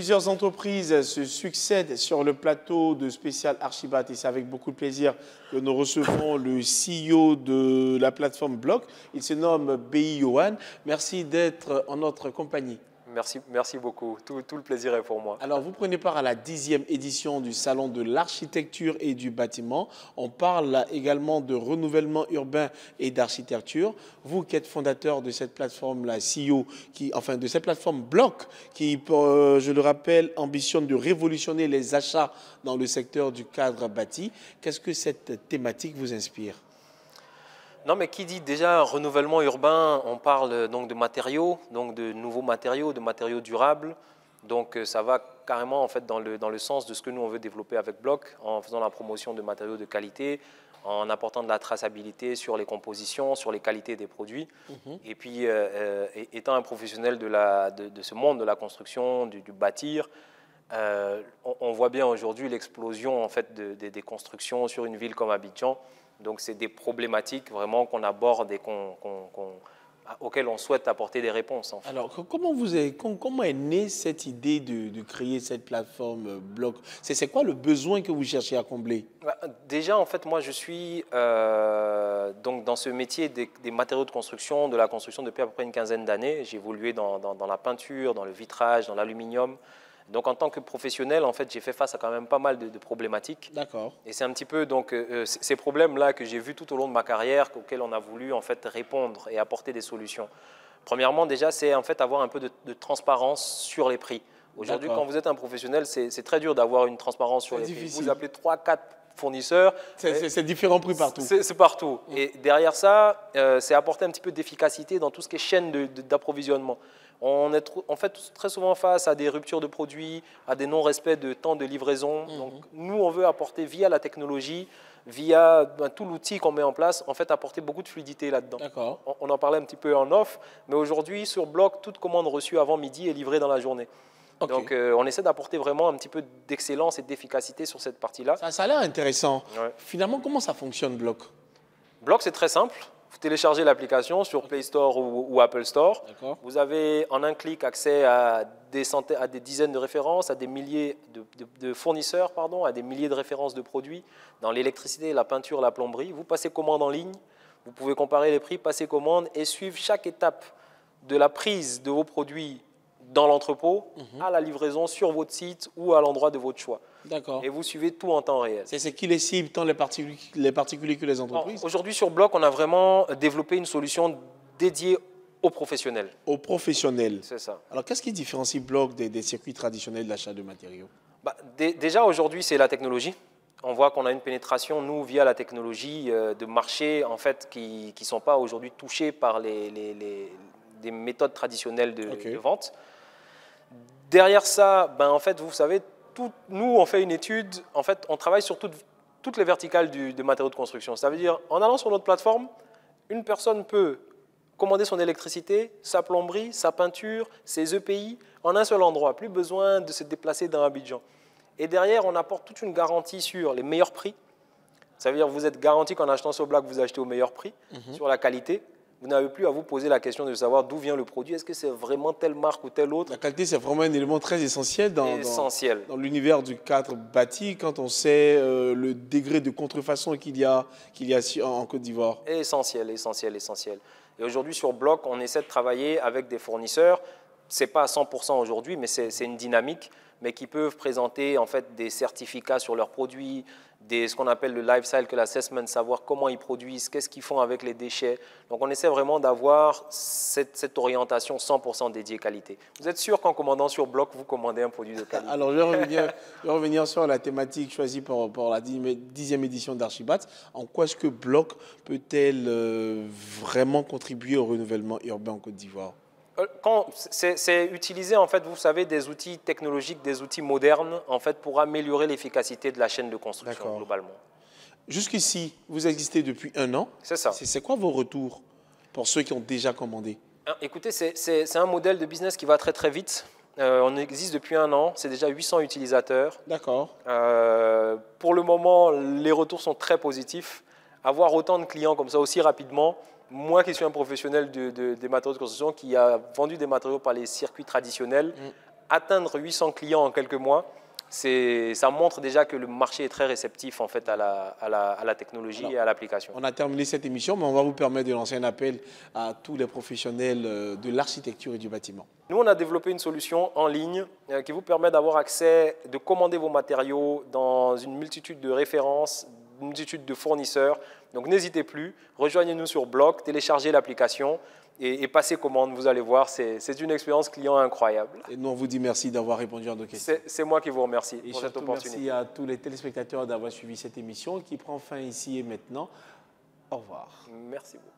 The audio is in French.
Plusieurs entreprises se succèdent sur le plateau de Spécial Archibat et c'est avec beaucoup de plaisir que nous recevons le CEO de la plateforme Block. Il se nomme BI Yohan. Merci d'être en notre compagnie. Merci beaucoup. Tout le plaisir est pour moi. Alors, vous prenez part à la 10e édition du Salon de l'architecture et du bâtiment. On parle également de renouvellement urbain et d'architecture. Vous qui êtes fondateur de cette plateforme, la CEO, de cette plateforme Block, qui, je le rappelle, ambitionne de révolutionner les achats dans le secteur du cadre bâti. Qu'est-ce que cette thématique vous inspire ? Non, mais qui dit déjà renouvellement urbain, on parle donc de matériaux, donc de nouveaux matériaux, de matériaux durables. Donc ça va carrément en fait dans le sens de ce que nous on veut développer avec Block, en faisant la promotion de matériaux de qualité, en apportant de la traçabilité sur les compositions, sur les qualités des produits. Et puis étant un professionnel de ce monde de la construction, du bâtir, on voit bien aujourd'hui l'explosion en fait des constructions sur une ville comme Abidjan. Donc, c'est des problématiques vraiment qu'on aborde et auxquelles on souhaite apporter des réponses. En fait. Alors, comment est née cette idée de créer cette plateforme Block? C'est quoi le besoin que vous cherchez à combler? Déjà, en fait, moi, je suis donc dans ce métier des matériaux de construction, de la construction depuis à peu près une quinzaine d'années. J'ai évolué dans la peinture, dans le vitrage, dans l'aluminium. Donc, en tant que professionnel, en fait, j'ai fait face à quand même pas mal de problématiques. D'accord. Et c'est un petit peu donc, ces problèmes-là que j'ai vus tout au long de ma carrière, auxquels on a voulu en fait répondre et apporter des solutions. Premièrement, déjà, c'est en fait avoir un peu de transparence sur les prix. Aujourd'hui, quand vous êtes un professionnel, c'est très dur d'avoir une transparence sur les prix. Vous appelez 3-4 fournisseurs. C'est différents prix partout. C'est partout. Et derrière ça, c'est apporter un petit peu d'efficacité dans tout ce qui est chaîne d'approvisionnement. On est en fait très souvent face à des ruptures de produits, à des non-respects de temps de livraison. Donc, nous, on veut apporter via la technologie, via tout l'outil qu'on met en place, en fait, apporter beaucoup de fluidité là-dedans. On en parlait un petit peu en off, mais aujourd'hui, sur Block, toute commande reçue avant midi est livrée dans la journée. Donc, on essaie d'apporter vraiment un petit peu d'excellence et d'efficacité sur cette partie-là. Ça a l'air intéressant. Ouais. Finalement, comment ça fonctionne, Block? Block, c'est très simple. Vous téléchargez l'application sur Play Store ou Apple Store. Vous avez en un clic accès à des dizaines de références, à des milliers de fournisseurs, à des milliers de références de produits dans l'électricité, la peinture, la plomberie. Vous passez commande en ligne, vous pouvez comparer les prix, passer commande et suivre chaque étape de la prise de vos produits dans l'entrepôt à la livraison sur votre site ou à l'endroit de votre choix. Et vous suivez tout en temps réel. C'est qui les cibles, tant les particuliers que les entreprises? Aujourd'hui, sur Block, on a vraiment développé une solution dédiée aux professionnels. Aux professionnels. C'est ça. Alors, qu'est-ce qui différencie Block des circuits traditionnels d'achat de matériaux? Déjà, aujourd'hui, c'est la technologie. On voit qu'on a une pénétration, nous, via la technologie, de marchés en fait, qui ne sont pas aujourd'hui touchés par des méthodes traditionnelles de vente. Derrière ça, en fait, vous savez, nous, on fait une étude, en fait, on travaille sur toutes les verticales de matériaux de construction. Ça veut dire, en allant sur notre plateforme, une personne peut commander son électricité, sa plomberie, sa peinture, ses EPI, en un seul endroit. Plus besoin de se déplacer dans Abidjan. Et derrière, on apporte toute une garantie sur les meilleurs prix. Ça veut dire, vous êtes garanti qu'en achetant sur Block, vous achetez au meilleur prix, sur la qualité. Vous n'avez plus à vous poser la question de savoir d'où vient le produit. Est-ce que c'est vraiment telle marque ou telle autre? La qualité, c'est vraiment un élément très essentiel dans l'univers du cadre bâti, quand on sait le degré de contrefaçon qu'il y a en Côte d'Ivoire. Essentiel. Et aujourd'hui, sur Block, on essaie de travailler avec des fournisseurs. Ce n'est pas à 100% aujourd'hui, mais c'est une dynamique, mais qui peuvent présenter en fait, des certificats sur leurs produits, ce qu'on appelle le life cycle assessment, savoir comment ils produisent, qu'est-ce qu'ils font avec les déchets. Donc, on essaie vraiment d'avoir cette orientation 100% dédiée qualité. Vous êtes sûr qu'en commandant sur Block, vous commandez un produit de qualité? Alors, je vais revenir sur la thématique choisie pour la 10e édition d'Archibat. En quoi est-ce que Block peut-elle vraiment contribuer au renouvellement urbain en Côte d'Ivoire? C'est utiliser, en fait, vous savez, des outils technologiques, des outils modernes, en fait, pour améliorer l'efficacité de la chaîne de construction globalement. Jusqu'ici, vous existez depuis 1 an. C'est ça. C'est quoi vos retours pour ceux qui ont déjà commandé? Écoutez, c'est un modèle de business qui va très très vite. On existe depuis 1 an, c'est déjà 800 utilisateurs. D'accord. Pour le moment, les retours sont très positifs. Avoir autant de clients comme ça aussi rapidement, moi qui suis un professionnel des matériaux de construction, qui a vendu des matériaux par les circuits traditionnels, atteindre 800 clients en quelques mois, ça montre déjà que le marché est très réceptif en fait, à la technologie et à l'application. On a terminé cette émission, mais on va vous permettre de lancer un appel à tous les professionnels de l'architecture et du bâtiment. Nous, on a développé une solution en ligne qui vous permet d'avoir accès, de commander vos matériaux dans une multitude de références, une multitude de fournisseurs. Donc n'hésitez plus, rejoignez-nous sur Block, téléchargez l'application et passez commande. Vous allez voir, c'est une expérience client incroyable. Et nous, on vous dit merci d'avoir répondu à nos questions. C'est moi qui vous remercie et pour cette opportunité. Merci à tous les téléspectateurs d'avoir suivi cette émission qui prend fin ici et maintenant. Au revoir. Merci beaucoup.